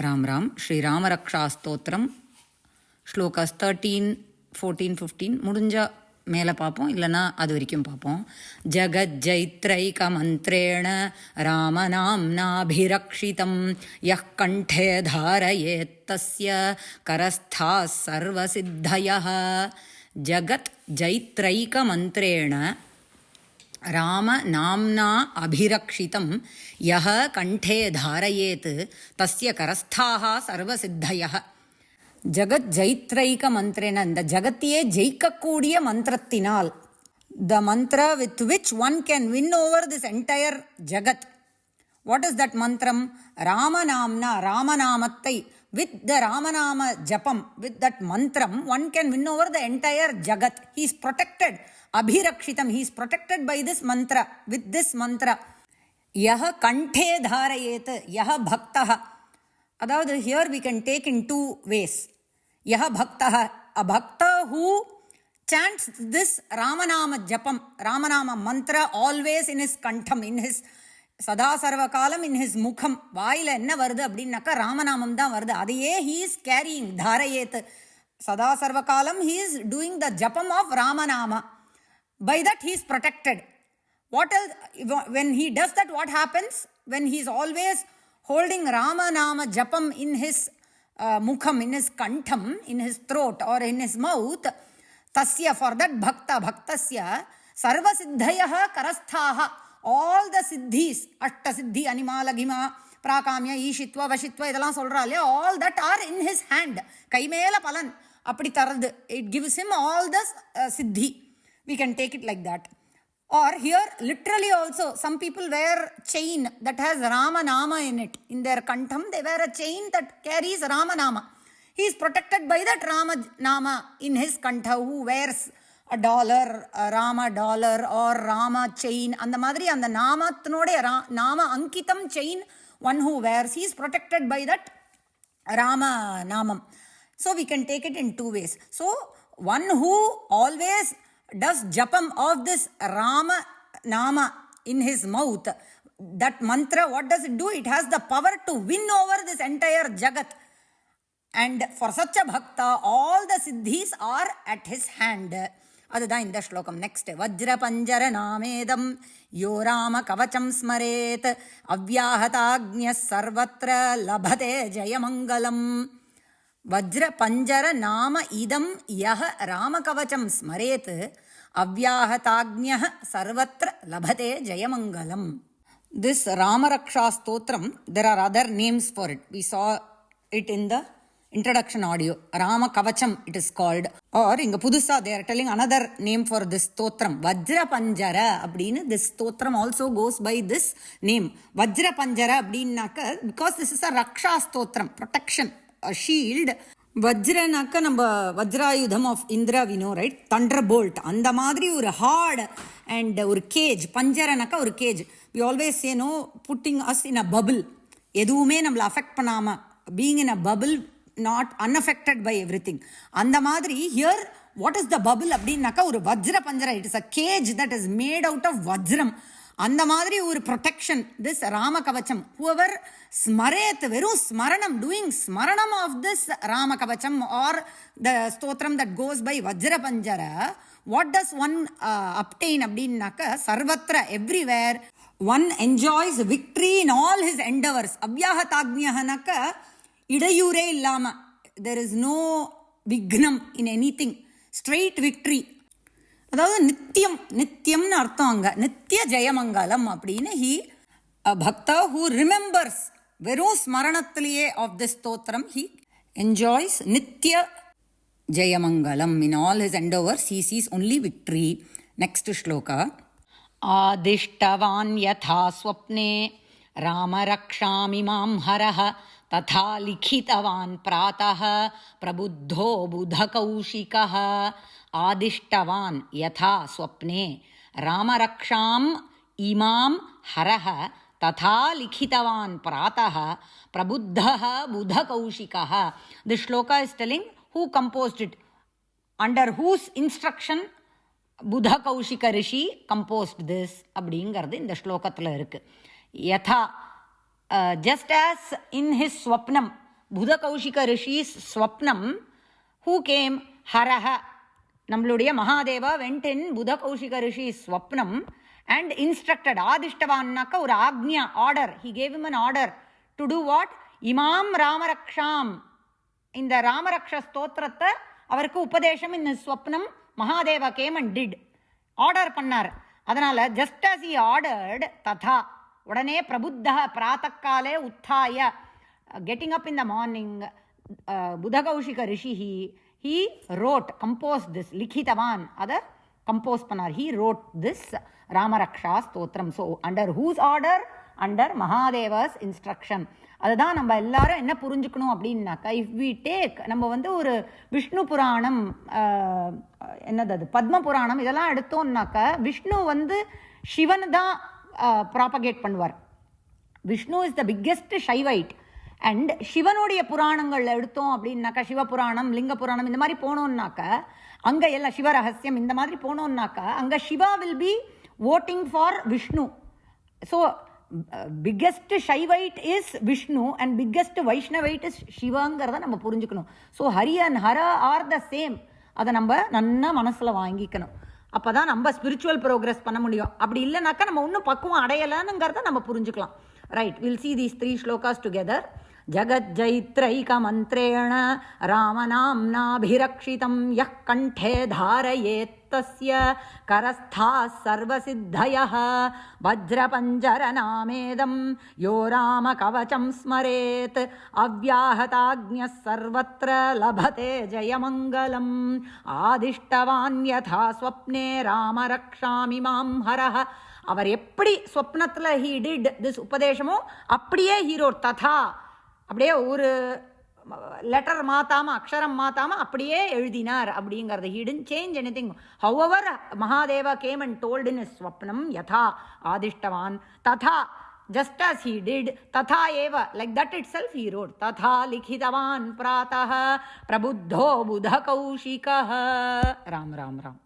ராம் ராம். ஸ்ரீ ராமரக்ஷா ஸ்தோத்திரம் ஸ்லோகாஸ் 13, 14, 15 முடிஞ்சா மேலே பார்ப்போம், இல்லைனா அது வரைக்கும் பார்ப்போம். ஜகஜைத்ரைக மந்திரேண ராமநாம்னாபிரக்ஷிதம் யஹ் கண்டே தாரயேத் தஸ்ய கரஸ்தாः சர்வசித்தயः. ஜகத் ஜைத்ரைக மந்திரேண ராம நாம்னா அபிரக்ஷிதம் யஹ கண்டே தாரயேத் தஸ்ய கரஸ்தாः சர்வசித்தயः. ஜகத் ஜைத்ரைக மந்திரேன, இந்த ஜகத்தையே ஜெயிக்கக்கூடிய மந்திரத்தினால், the mantra with which one can win over this entire jagat. What is that mantram? ராமநாம்னா, ராமநாமத்தை, with the Ramanama Japam, with that mantram, one can win over the entire Jagat. He is protected. Abhirakshitam, he is protected by this mantra, with this mantra. Yaha kanthe dharayet, yaha bhaktaha. Adavadhu, here we can take in two ways. Yaha bhaktaha, a bhakta who chants this Ramanama Japam, Ramanama mantra always in his kantham, in his சதா சர்வ காலம் இன் his முகம். வாயில் என்ன வருது அப்படின்னாக்கா ராமநாமம் தான் வருது. அதையே ஹீ இஸ் கேரியிங் தாரயேத். சதா சர்வ காலம் he is doing the japam of Ramanama. By that he is protected. What else? When he does that, what happens? When he is always holding Ramanama japam in his mukham, in his kantham, in his throat or in his mouth, tasya, for that bhakta, bhaktasya sarvasiddhayah karasthaha, all the siddhis, ashta siddhi, animala ghima, prakamya, ஈஷித்வா, வஷித்வா, இதெல்லாம் சொல்றா இல்லையா, all that are in his hand. கை மேல பலன் அப்படி தரது. It gives him all the siddhi. We can take it like that. Or here literally also, some people wear chain that has Rama Nama in it. In their kantham they wear a chain that carries Rama Nama. He is protected by that Rama Nama in his kantha. Who wears a dollar, a Rama dollar or Rama chain, அந்த மாதிரி அந்த நாமத்தினோட நாம அங்கிதம் chain one who wears, he is protected by that Rama Namam. So we can take it in two ways. So one who always does japam of this Rama Nama in his mouth, that mantra, what does it do? It has the power to win over this entire Jagat. And for such a bhakta, all the siddhis are at his hand. அதுதான் இந்த ஸ்லோகம். Next, வஜ்ர பஞ்சர நாமேதம் யோ ராம கவச்சம் ஸ்மரேத் அவ்யாஹதாக்ஞ சர்வத்ர லபதே ஜெயமங்கலம். வஜ்ர பஞ்சர நாம இதம் யஹ ராமகவச்சம் ஸ்மரேத் அவ்யாஹதாக்ஞ சர்வத்ர லபதே ஜெயமங்கலம். This Ramaraksha Stotram, there are other names for it. We saw it in the introduction audio. Rama Kavacham it is called. Or inga pudusa they are telling another name for this stotram. Vajra Panjara abdinu, this stotram also goes by this name. Vajra Panjara abdinaka, because this is a Raksha Stotram, protection, a shield. Vajra naka namba Vajrayudham of Indra we know, right? Thunderbolt. அந்த மாதிரி ஒரு hard and ஒரு cage. Panjara naka ஒரு cage. We always say, no, putting us in a bubble. எதுவுமே நம்மள affect பண்ணாம, being in a bubble, not unaffected by everything. அந்த மாதிரி here, what is the bubble அப்படின்னாக்கா ஒரு வஜ்ர பஞ்சர. It is a cage that is made out of vajram. அந்த மாதிரி ஒரு protection, this Rama Kavacham. Whoever ஸ்மரேத், வெறும் ஸ்மரணம், doing ஸ்மரணம் of this Rama Kavacham or the stotram that goes by Vajra Panjara, what does one obtain அப்படின்னாக்கா சர்வத்ர, everywhere, one enjoys victory in all his endeavors. அவ்யாஹதாக்ஞஹனாக்கா இடையூறே இல்லாம, there is no விக்னம் in anything, straight victory. அதாவது நித்தியம், நித்தியம்னு அர்த்தம் அங்க, நித்திய ஜெயமங்கலம் அப்படின்னு. he a bhakta who remembers, வெறும் ஸ்மரணத்திலேயே of this stotram, he enjoys நித்திய ஜெயமங்கலம். in all his endeavors he sees only victory. next shloka. ஆதிஷ்டவான் யதா ஸ்வப்னே ராமரக்ஷாமிமாம் ஹரஹ ததா லிகிதவான் பிராதஹ பிரபுத்தோ புதகௌஷிகஹ. ஆதிஷ்டவான் யதா ஸ்வப்னே ராமரக்ஷாம் இமாம் ஹரஹ ததா லிகிதவான் பிராதஹ பிரபுத்தஹ புதகௌஷிகஹ. This shloka is telling who composed it, under whose instruction புத கௌஷிக ரிஷி கம்போஸ்ட் திஸ் அப்படிங்கிறது இந்த ஸ்லோகத்தில் இருக்கு. யதா, just as in his swapnam, Budakaushika Rishi's Swapnam, who came? Haraha. நம்மளுடைய Mahadeva went in Budakaushika Rishi's Swapnam and instructed. ஆதிஷ்டவான்னாக்க ஒரு Ajna, order. He gave him an order to do what? இமாம் ராமரக்ஷாம். இந்த ராமரக்ஷ ஸ்தோத்திரத்தை அவருக்கு உபதேசம் இந்த ஸ்வப்னம் Mahadeva came and did. Order பண்ணார். அதனால ஜஸ்ட் as he ordered ததா, உடனே பிரபுத்தः பிராத்தக்காலே உத்தாய, getting up in the morning, Budakaushika Rishihi, he wrote, composed this, likhitavan, அதை compose பண்ணார். He wrote this ராமரக்ஷா ஸ்தோத்திரம். So under whose order? Under Mahadeva's instruction. அதுதான் நம்ம எல்லாரும் என்ன புரிஞ்சுக்கணும் அப்படின்னாக்கா, இஃப் வி டேக், நம்ம வந்து ஒரு விஷ்ணு புராணம், என்னது அது, பத்ம புராணம், இதெல்லாம் எடுத்தோம்னாக்கா விஷ்ணு வந்து சிவன் தான் ப்ராபகேட் பண்ணுவார். Vishnu is the biggest Shaivite. அண்ட் சிவனுடைய புராணங்கள் எடுத்தோம் அப்படின்னாக்கா, சிவபுராணம், லிங்க புராணம், இந்த மாதிரி போனோம்னாக்கா அங்கே எல்லாம் சிவரகசியம் இந்த மாதிரி போனோம்னாக்கா அங்கே Shiva will be voting for Vishnu. So biggest Shaivite is Vishnu and biggest Vaishnavite is சிவாங்கிறத நம்ம புரிஞ்சுக்கணும். So Hari and Hara are the same. அதை நம்ம நல்லா மனசில் வாங்கிக்கணும். அப்போ தான் நம்ம ஸ்பிரிச்சுவல் ப்ரோக்ரஸ் பண்ண முடியும். அப்படி இல்லைனாக்கா நம்ம இன்னும் பக்குவம் அடையலைங்கிறத நம்ம புரிஞ்சுக்கலாம். Right, will see these 3 shlokas together. जगज्जैत्रैकमन्त्रेण रामनाम्नाभिरक्षितं यः कण्ठे धारयेत्तस्य करस्थाः सर्वसिद्धयः वज्रपञ्जरनामेदं यो रामकवचं स्मरेत् अव्याहताज्ञः सर्वत्र लभते जयमङ्गलम् आदिष्टवान् यथा स्वप्ने रामरक्षामि मां हरः. அவர் எப்படி ஸ்வப்னத்தில் ஹீ டிட் திஸ் உபதேசமோ அப்படியே ஹீரோ ததா, அப்படியே ஒரு லெட்டர் மாத்தாமல், அக்ஷரம் மாத்தாமல் அப்படியே எழுதினார் அப்படிங்கிறது. He didn't change anything. However Mahadeva came and told in his swapnam யதா ஆதிஷ்டவான் ததா, just as he did, tatha eva, like that itself he wrote. Tatha likhitavan pratah prabuddho Budakaushikah. Ram Ram Ram.